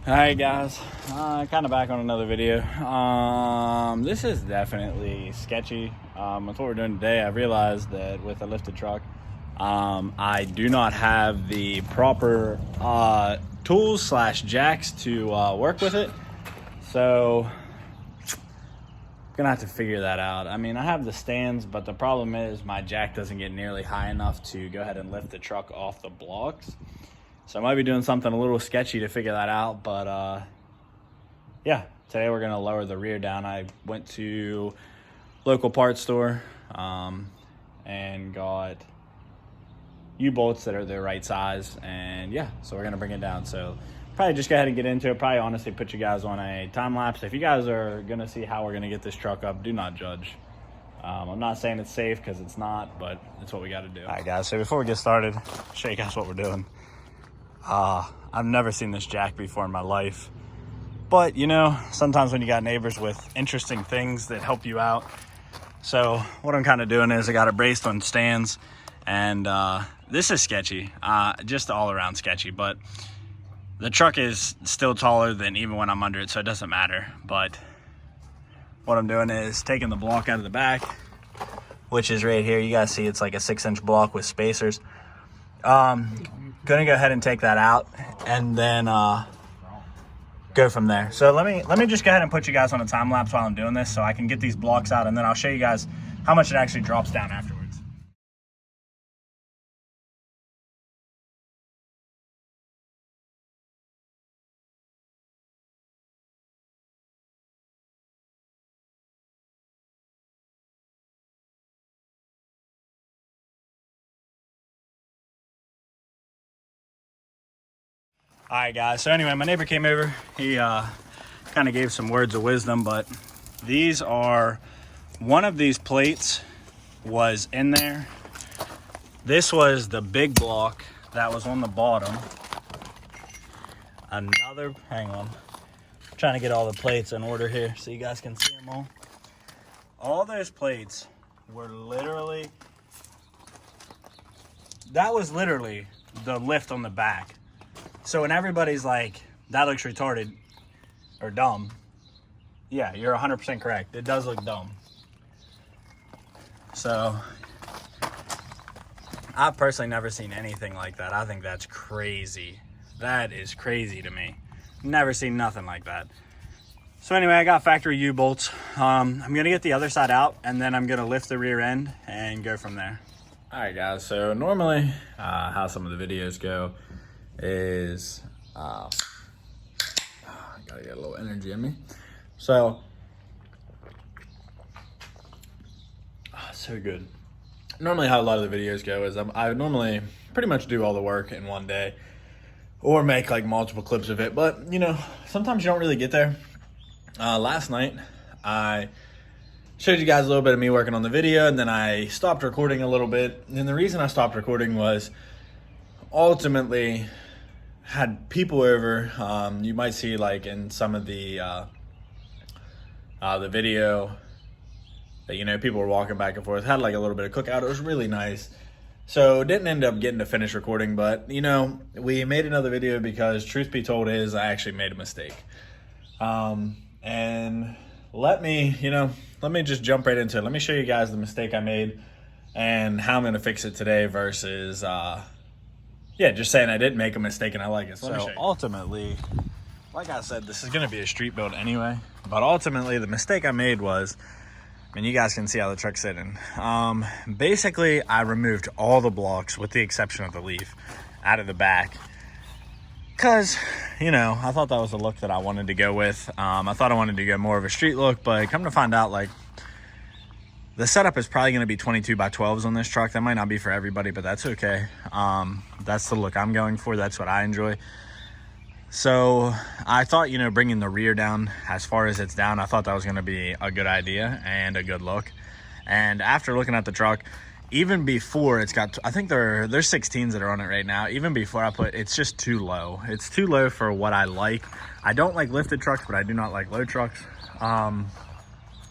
Alright guys, kind of back on another video. This is definitely sketchy. With what we're doing today, I realized that with a lifted truck, I do not have the proper tools slash jacks to work with it. So, gonna have to figure that out. I mean, I have the stands, but the problem is my jack doesn't get nearly high enough to go ahead and lift the truck off the blocks. So I might be doing something a little sketchy to figure that out, but yeah, today we're gonna lower the rear down. I went to local parts store and got U-bolts that are the right size, and yeah, so we're gonna bring it down. So probably just go ahead and get into it. Probably honestly put you guys on a time lapse. If you guys are gonna see how we're gonna get this truck up, do not judge. I'm not saying it's safe because it's not, but it's what we got to do. All right guys, so before we get started, I'll show you guys what we're doing. I've never seen this jack before in my life, but you know, sometimes when you got neighbors with interesting things that help you out. So what I'm kind of doing is I got it braced on stands, and this is sketchy, just all around sketchy, but the truck is still taller than even when I'm under it, so it doesn't matter. But what I'm doing is taking the block out of the back, which is right here. You guys see it's like a 6-inch block with spacers. Gonna go ahead and take that out and then go from there. So let me just go ahead and put you guys on a time lapse while I'm doing this so I can get these blocks out, and then I'll show you guys how much it actually drops down afterwards. All right guys, so anyway, my neighbor came over. He kind of gave some words of wisdom, but these are, one of these plates was in there. This was the big block that was on the bottom. Another, hang on, I'm trying to get all the plates in order here so you guys can see them all. All those plates were literally, that was literally the lift on the back. So when everybody's like, that looks retarded or dumb, yeah, you're 100% correct. It does look dumb. So I've personally never seen anything like that. I think that's crazy. That is crazy to me. Never seen nothing like that. So anyway, I got factory U-bolts. I'm gonna get the other side out, and then I'm gonna lift the rear end and go from there. All right guys, so normally how some of the videos go is I gotta get a little energy in me. So so good. Normally how a lot of the videos go is I normally pretty much do all the work in one day or make like multiple clips of it, but you know, sometimes you don't really get there. Last night I showed you guys a little bit of me working on the video, and then I stopped recording a little bit, and the reason I stopped recording was ultimately had people over. You might see like in some of the video that, you know, people were walking back and forth, had like a little bit of cookout. It was really nice. So didn't end up getting to finish recording, but you know, we made another video because truth be told is I actually made a mistake. And let me just jump right into it. Let me show you guys the mistake I made and how I'm gonna fix it today versus yeah, just saying I didn't make a mistake and I like it. So ultimately, like I said, this is gonna be a street build anyway, but ultimately the mistake I made was, I mean, you guys can see how the truck's sitting. Basically, I removed all the blocks with the exception of the leaf out of the back because, you know, I thought that was the look that I wanted to go with. I thought I wanted to go more of a street look, but come to find out, like, the setup is probably going to be 22 by 12s on this truck. That might not be for everybody, but that's okay. That's the look I'm going for. That's what I enjoy. So I thought, you know, bringing the rear down as far as it's down, I thought that was going to be a good idea and a good look. And after looking at the truck, even before it's got, I think there's 16s that are on it right now. Even before I put, it's just too low. It's too low for what I like. I don't like lifted trucks, but I do not like low trucks.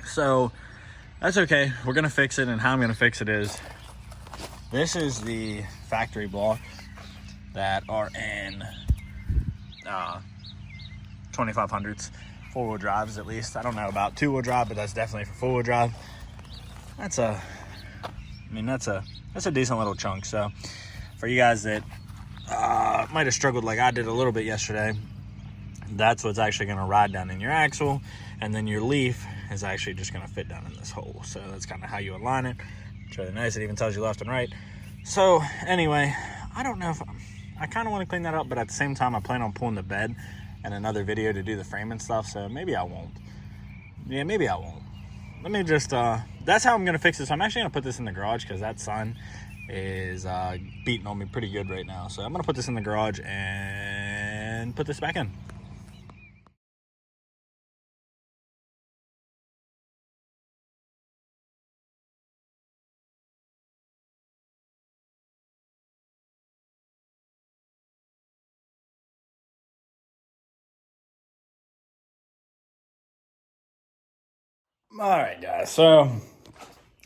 So that's okay. We're gonna fix it, and how I'm gonna fix it is, this is the factory blocks that are in 2500s, four-wheel drives at least. I don't know about two-wheel drive, but that's definitely for four-wheel drive. That's a decent little chunk. So for you guys that might have struggled like I did a little bit yesterday, that's what's actually going to ride down in your axle, and then your leaf is actually just going to fit down in this hole. So that's kind of how you align it. It's really nice. It even tells you left and right. So anyway, I don't know if I kind of want to clean that up, but at the same time I plan on pulling the bed in another video to do the frame and stuff, so maybe I won't. Yeah, maybe I won't. Let me just that's how I'm gonna fix this. I'm actually gonna put this in the garage because that sun is beating on me pretty good right now. So I'm gonna put this in the garage and put this back in. All right, guys, so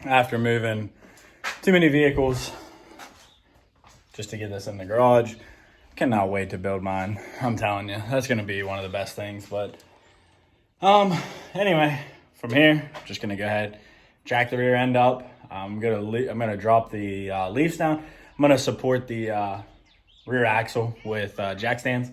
after moving too many vehicles just to get this in the garage, cannot wait to build mine. I'm telling you, that's going to be one of the best things. But anyway, from here, I'm just going to go ahead, jack the rear end up. I'm gonna drop the leaves down. I'm going to support the rear axle with jack stands.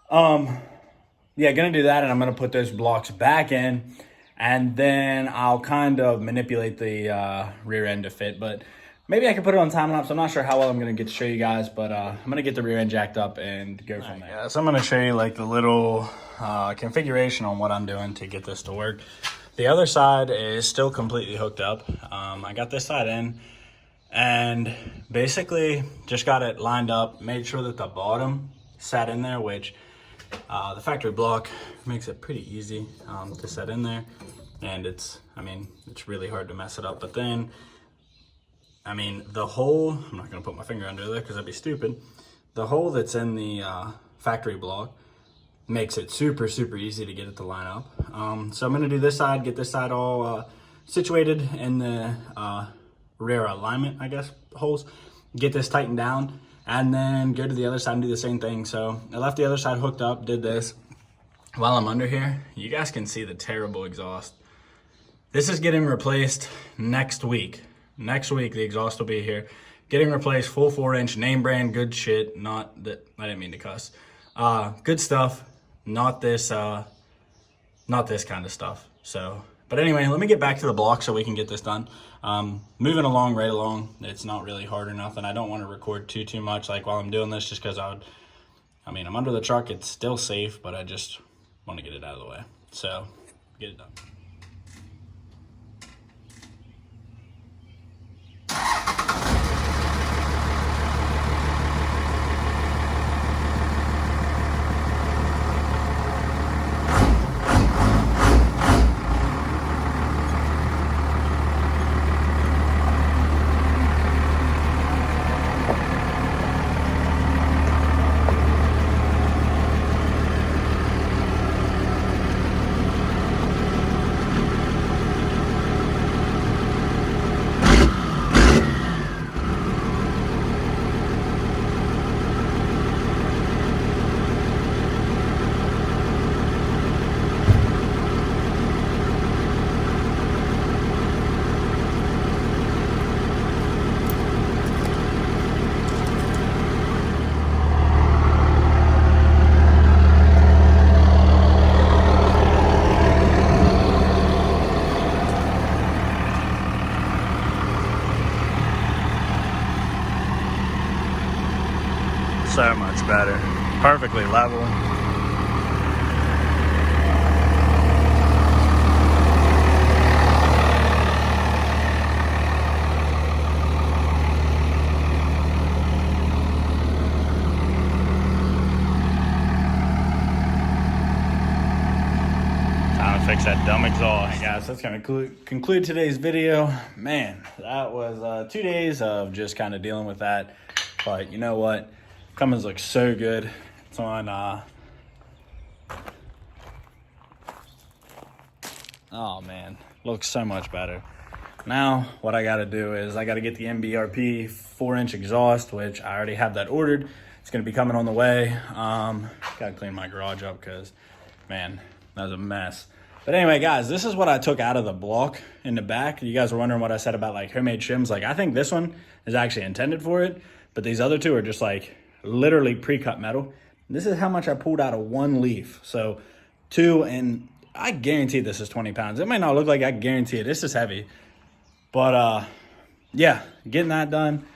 Yeah, gonna do that, and I'm gonna put those blocks back in, and then I'll kind of manipulate the rear end to fit. But maybe I can put it on time lapse. I'm not sure how well I'm gonna get to show you guys, but I'm gonna get the rear end jacked up and go from there. Yeah, so I'm gonna show you like the little configuration on what I'm doing to get this to work. The other side is still completely hooked up. I got this side in, and basically just got it lined up, made sure that the bottom sat in there, which the factory block makes it pretty easy to set in there, and it's really hard to mess it up. But then, the hole, I'm not gonna put my finger under there because that'd be stupid. The hole that's in the factory block makes it super easy to get it to line up. So I'm gonna do this side, get this side all situated in the rear alignment, I guess, holes, get this tightened down, and then go to the other side and do the same thing. So I left the other side hooked up, did this. While I'm under here, you guys can see the terrible exhaust. This is getting replaced next week. Next week, the exhaust will be here. Getting replaced, full 4-inch, name brand, good shit. Not that, I didn't mean to cuss. Good stuff, not this kind of stuff. So, but anyway, let me get back to the block so we can get this done. Moving along, right along. It's not really hard enough, and I don't want to record too much like while I'm doing this, just because I'm under the truck. It's still safe, but I just want to get it out of the way. So, get it done. So much better. Perfectly level. Time to fix that dumb exhaust. Hey guys, that's gonna conclude today's video. Man, that was 2 days of just kind of dealing with that. But you know what? Cummins looks so good. It's on, oh man, looks so much better. Now, what I gotta do is I gotta get the MBRP 4-inch exhaust, which I already have that ordered. It's gonna be coming on the way. Gotta clean my garage up because, man, that was a mess. But anyway, guys, this is what I took out of the block in the back. You guys were wondering what I said about like homemade shims. Like, I think this one is actually intended for it, but these other two are just like literally pre-cut metal. This is how much I pulled out of one leaf. So 2, and I guarantee this is 20 pounds. It might not look like, I guarantee it. This is heavy. But yeah, getting that done.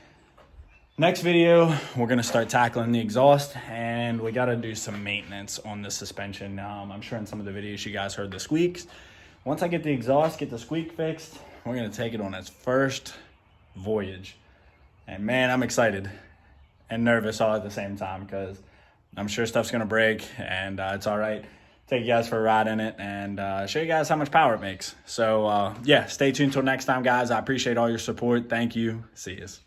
Next video, we're gonna start tackling the exhaust, and we gotta do some maintenance on the suspension. I'm sure in some of the videos you guys heard the squeaks. Once I get the exhaust, get the squeak fixed, we're gonna take it on its first voyage. And man, I'm excited and nervous all at the same time because I'm sure stuff's gonna break, and it's all right. Take you guys for a ride in it and show you guys how much power it makes. So yeah, stay tuned till next time, guys. I appreciate all your support. Thank you. See yous.